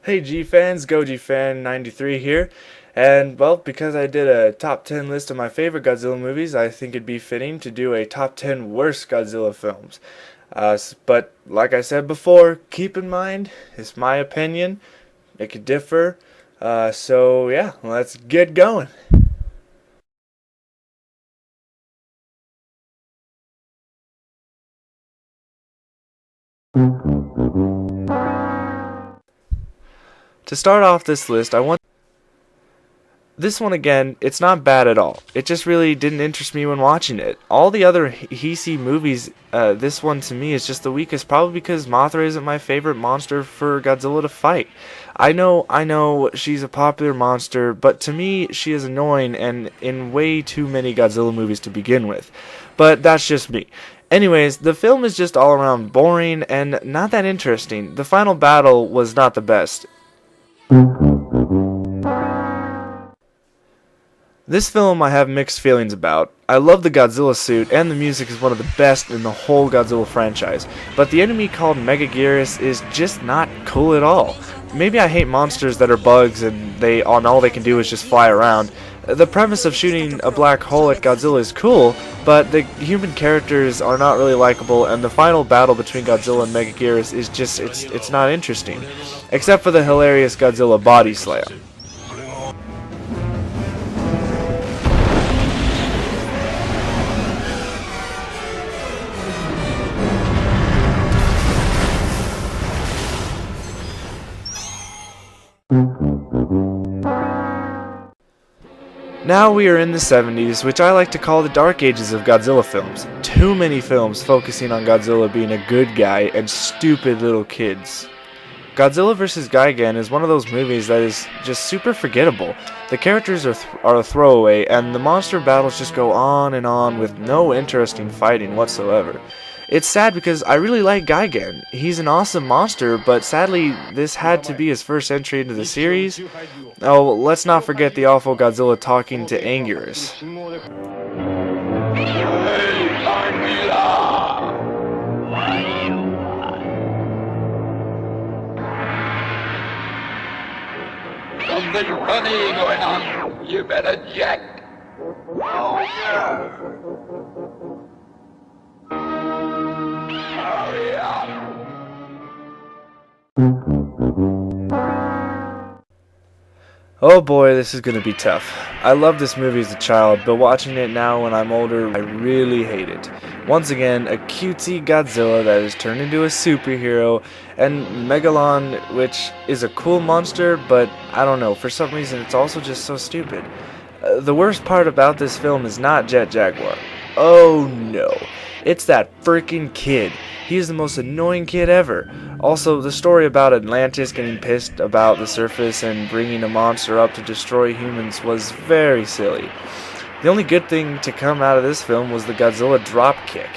Hey G fans, GojiFan93 here, and well, because I did a top 10 list of my favorite Godzilla movies, I think it'd be fitting to do a top 10 worst Godzilla films. But like I said before, keep in mind, it's my opinion, it could differ, so yeah, let's get going. To start off this list, I want this one again, it's not bad at all. It just really didn't interest me when watching it. All the other Heisei movies, this one to me is just the weakest, probably because Mothra isn't my favorite monster for Godzilla to fight. I know, she's a popular monster, but to me, she is annoying and in way too many Godzilla movies to begin with. But that's just me. Anyways, the film is just all around boring and not that interesting. The final battle was not the best. This film I have mixed feelings about. I love the Godzilla suit, and the music is one of the best in the whole Godzilla franchise, but the enemy called Megaguirus is just not cool at all. Maybe I hate monsters that are bugs and all they can do is just fly around. The premise of shooting a black hole at Godzilla is cool, but the human characters are not really likable, and the final battle between Godzilla and Megaguirus is just, it's not interesting. Except for the hilarious Godzilla body slam. Now we are in the 70s, which I like to call the dark ages of Godzilla films. Too many films focusing on Godzilla being a good guy and stupid little kids. Godzilla vs. Gigan is one of those movies that is just super forgettable. The characters are a throwaway, and the monster battles just go on with no interesting fighting whatsoever. It's sad because I really like Gigan. He's an awesome monster, but sadly, this had to be his first entry into the series. Oh, let's not forget the awful Godzilla talking to Anguirus. Something funny going on. You better check. Oh, yeah. Hurry up. Oh boy, this is gonna be tough. I loved this movie as a child, but watching it now when I'm older, I really hate it. Once again, a cutesy Godzilla that is turned into a superhero, and Megalon, which is a cool monster, but I don't know, for some reason it's also just so stupid. The worst part about this film is not Jet Jaguar. Oh no, it's that freaking kid. He is the most annoying kid ever. Also, the story about Atlantis getting pissed about the surface and bringing a monster up to destroy humans was very silly. The only good thing to come out of this film was the Godzilla drop kick.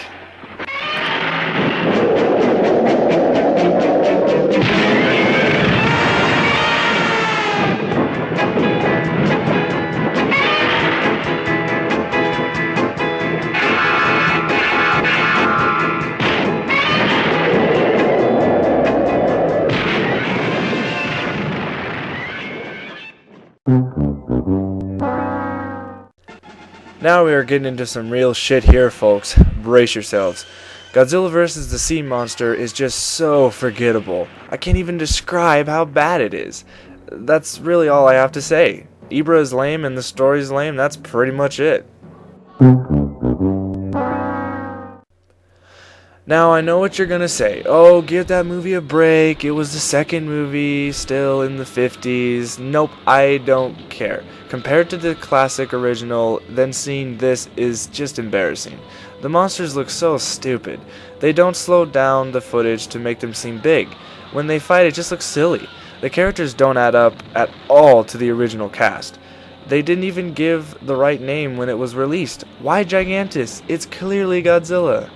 Now we are getting into some real shit here, folks. Brace yourselves. Godzilla vs. the Sea Monster is just so forgettable. I can't even describe how bad it is. That's really all I have to say. Ibra is lame and the story is lame, that's pretty much it. Now, I know what you're gonna say. Oh, give that movie a break. It was the second movie, still in the 50s. Nope, I don't care. Compared to the classic original, then seeing this is just embarrassing. The monsters look so stupid. They don't slow down the footage to make them seem big. When they fight, it just looks silly. The characters don't add up at all to the original cast. They didn't even give the right name when it was released. Why Gigantus? It's clearly Godzilla.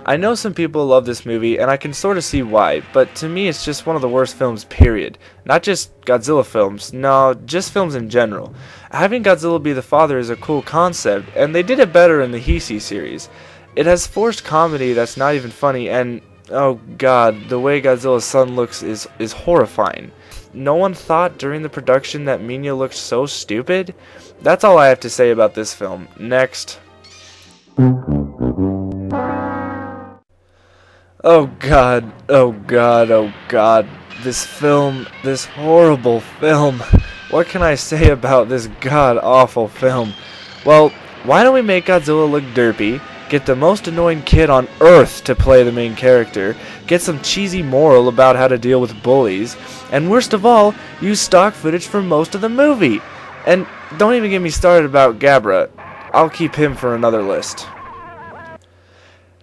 I know some people love this movie, and I can sort of see why, but to me it's just one of the worst films, period. Not just Godzilla films, no, just films in general. Having Godzilla be the father is a cool concept, and they did it better in the Heisei series. It has forced comedy that's not even funny, and Oh god, the way Godzilla's son looks is horrifying. No one thought during the production that Minya looked so stupid? That's all I have to say about this film. Next. Oh god, oh god, oh god. This film, this horrible film. What can I say about this god-awful film? Well, why don't we make Godzilla look derpy, get the most annoying kid on Earth to play the main character, get some cheesy moral about how to deal with bullies, and worst of all, use stock footage for most of the movie. And don't even get me started about Gabra. I'll keep him for another list.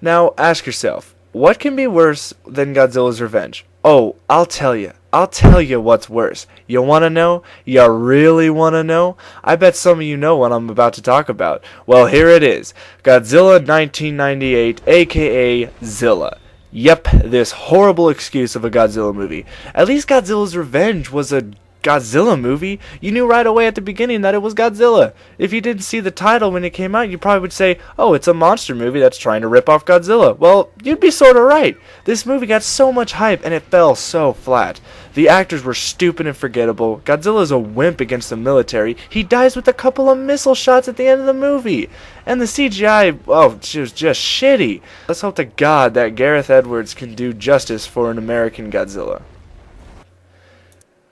Now, ask yourself, what can be worse than Godzilla's Revenge? Oh, I'll tell you. I'll tell you what's worse. You want to know? You really want to know? I bet some of you know what I'm about to talk about. Well, here it is. Godzilla 1998, aka Zilla. Yep, this horrible excuse of a Godzilla movie. At least Godzilla's Revenge was a Godzilla movie. You knew right away at the beginning that it was Godzilla. If you didn't see the title when it came out, you probably would say, oh, it's a monster movie that's trying to rip off Godzilla. Well, you'd be sort of right. This movie got so much hype and it fell so flat. The actors were stupid and forgettable. Godzilla's a wimp against the military. He dies with a couple of missile shots at the end of the movie. And the CGI, oh, it was just shitty. Let's hope to God that Gareth Edwards can do justice for an American Godzilla.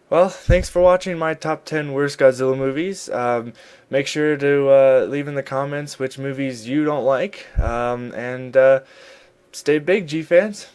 Well, thanks for watching my top 10 worst Godzilla movies. Make sure to leave in the comments which movies you don't like. And stay big, G-fans.